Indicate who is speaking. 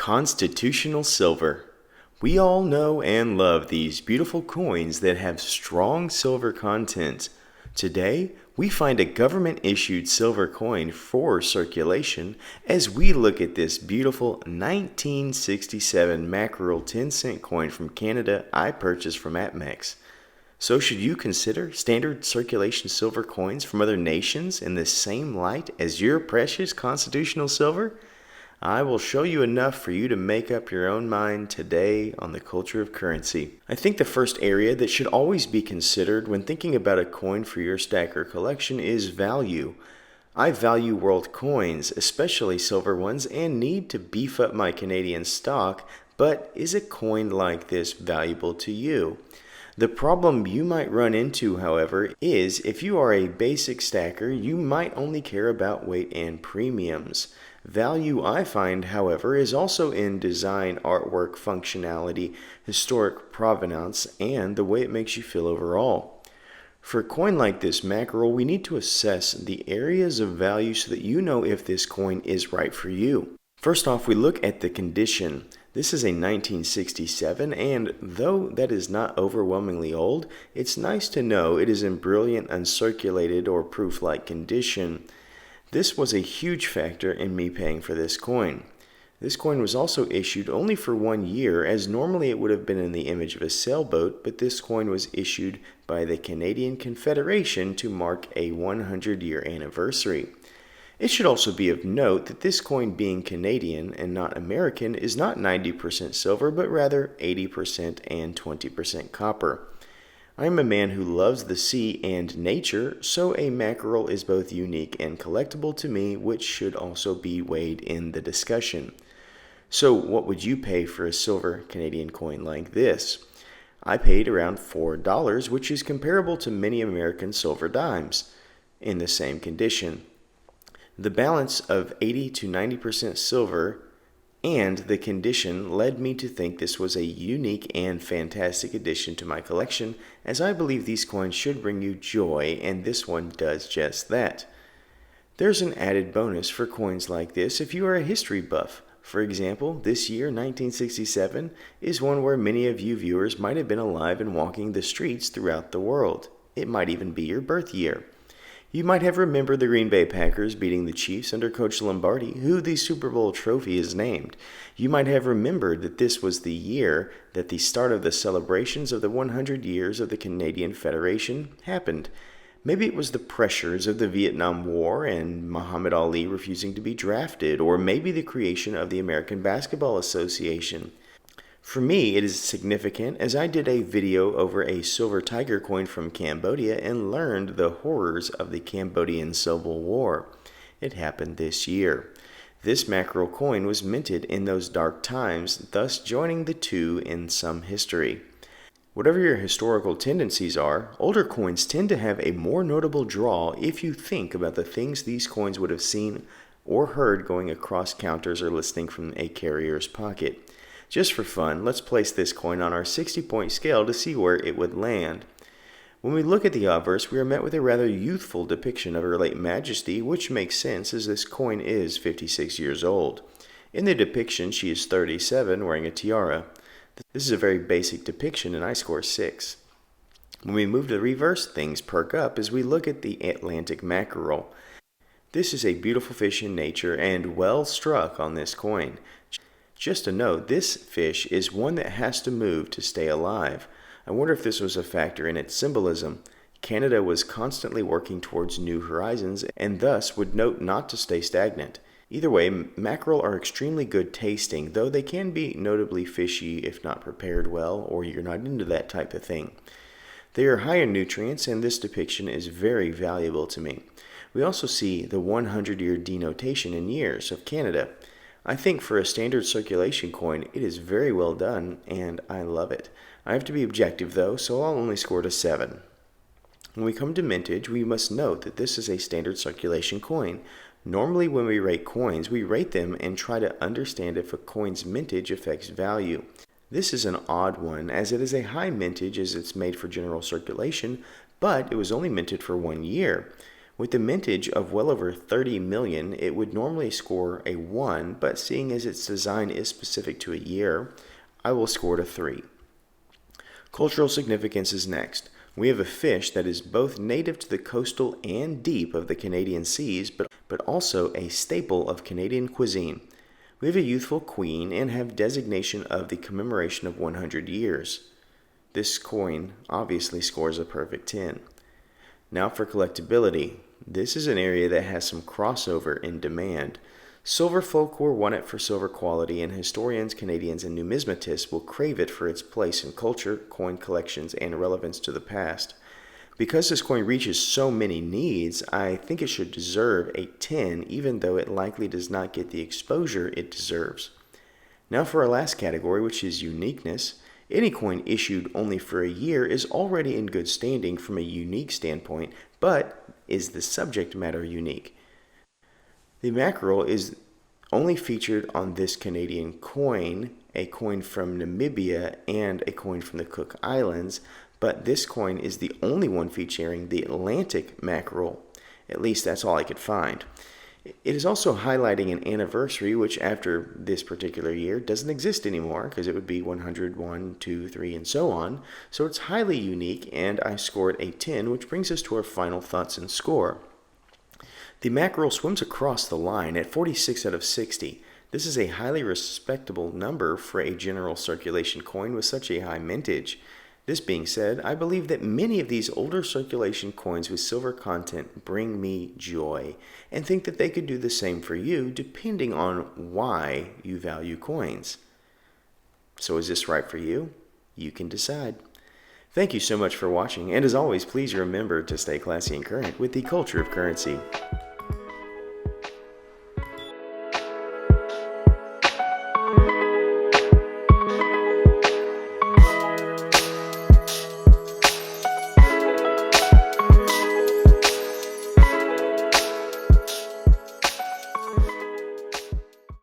Speaker 1: Constitutional silver. We all know and love these beautiful coins that have strong silver content. Today, we find a government-issued silver coin for circulation as we look at this beautiful 1967 mackerel 10-cent coin from Canada I purchased from APMEX. So should you consider standard circulation silver coins from other nations in the same light as your precious constitutional silver? I will show you enough for you to make up your own mind today on the culture of currency. I think the first area that should always be considered when thinking about a coin for your stack or collection is value. I value world coins, especially silver ones, and need to beef up my Canadian stock, but is a coin like this valuable to you? The problem you might run into, however, is if you are a basic stacker, you might only care about weight and premiums. Value, I find, however, is also in design, artwork, functionality, historic provenance, and the way it makes you feel overall. For a coin like this mackerel, we need to assess the areas of value so that you know if this coin is right for you. First off, we look at the condition. This is a 1967, and though that is not overwhelmingly old, it's nice to know it is in brilliant uncirculated or proof-like condition. This was a huge factor in me paying for this coin. This coin was also issued only for 1 year, as normally it would have been in the image of a sailboat, but this coin was issued by the Canadian Confederation to mark a 100-year anniversary. It should also be of note that this coin, being Canadian and not American, is not 90% silver, but rather 80% and 20% copper. I am a man who loves the sea and nature, so a mackerel is both unique and collectible to me, which should also be weighed in the discussion. So what would you pay for a silver Canadian coin like this? I paid around $4, which is comparable to many American silver dimes in the same condition. The balance of 80 to 90% silver and the condition led me to think this was a unique and fantastic addition to my collection, as I believe these coins should bring you joy, and this one does just that. There's an added bonus for coins like this if you are a history buff. For example, this year, 1967, is one where many of you viewers might have been alive and walking the streets throughout the world. It might even be your birth year. You might have remembered the Green Bay Packers beating the Chiefs under Coach Lombardi, who the Super Bowl trophy is named. You might have remembered that this was the year that the start of the celebrations of the 100 years of the Canadian Federation happened. Maybe it was the pressures of the Vietnam War and Muhammad Ali refusing to be drafted, or maybe the creation of the American Basketball Association. For me, it is significant as I did a video over a silver tiger coin from Cambodia and learned the horrors of the Cambodian Civil War. It happened this year. This mackerel coin was minted in those dark times, thus joining the two in some history. Whatever your historical tendencies are, older coins tend to have a more notable draw if you think about the things these coins would have seen or heard going across counters or listening from a carrier's pocket. Just for fun, let's place this coin on our 60-point scale to see where it would land. When we look at the obverse, we are met with a rather youthful depiction of Her late Majesty, which makes sense as this coin is 56 years old. In the depiction, she is 37, wearing a tiara. This is a very basic depiction, and I score 6. When we move to the reverse, things perk up as we look at the Atlantic mackerel. This is a beautiful fish in nature and well struck on this coin. Just a note, this fish is one that has to move to stay alive. I wonder if this was a factor in its symbolism. Canada was constantly working towards new horizons and thus would note not to stay stagnant. Either way, mackerel are extremely good tasting, though they can be notably fishy if not prepared well or you're not into that type of thing. They are high in nutrients, and this depiction is very valuable to me. We also see the 100-year denotation in years of Canada. I think for a standard circulation coin, it is very well done, and I love it. I have to be objective though, so I'll only score it a 7. When we come to mintage, we must note that this is a standard circulation coin. Normally when we rate coins, we rate them and try to understand if a coin's mintage affects value. This is an odd one, as it is a high mintage as it's made for general circulation, but it was only minted for 1 year. With a mintage of well over 30 million, it would normally score a 1, but seeing as its design is specific to a year, I will score it a 3. Cultural significance is next. We have a fish that is both native to the coastal and deep of the Canadian seas, but also a staple of Canadian cuisine. We have a youthful queen and have designation of the commemoration of 100 years. This coin obviously scores a perfect 10. Now for collectability. This is an area that has some crossover in demand. Silver folklore won it for silver quality, and historians, Canadians, and numismatists will crave it for its place in culture, coin collections, and relevance to the past. Because this coin reaches so many needs, I think it should deserve a 10, even though it likely does not get the exposure it deserves. Now for our last category, which is uniqueness. Any coin issued only for a year is already in good standing from a unique standpoint, but is the subject matter unique? The mackerel is only featured on this Canadian coin, a coin from Namibia, and a coin from the Cook Islands, but this coin is the only one featuring the Atlantic mackerel. At least that's all I could find. It is also highlighting an anniversary, which after this particular year doesn't exist anymore, because it would be 100, 1, 2, 3, and so on. So it's highly unique, and I scored a 10, which brings us to our final thoughts and score. The mackerel swims across the line at 46 out of 60. This is a highly respectable number for a general circulation coin with such a high mintage. This being said, I believe that many of these older circulation coins with silver content bring me joy, and think that they could do the same for you depending on why you value coins. So is this right for you? You can decide. Thank you so much for watching, and as always, please remember to stay classy and current with the culture of currency.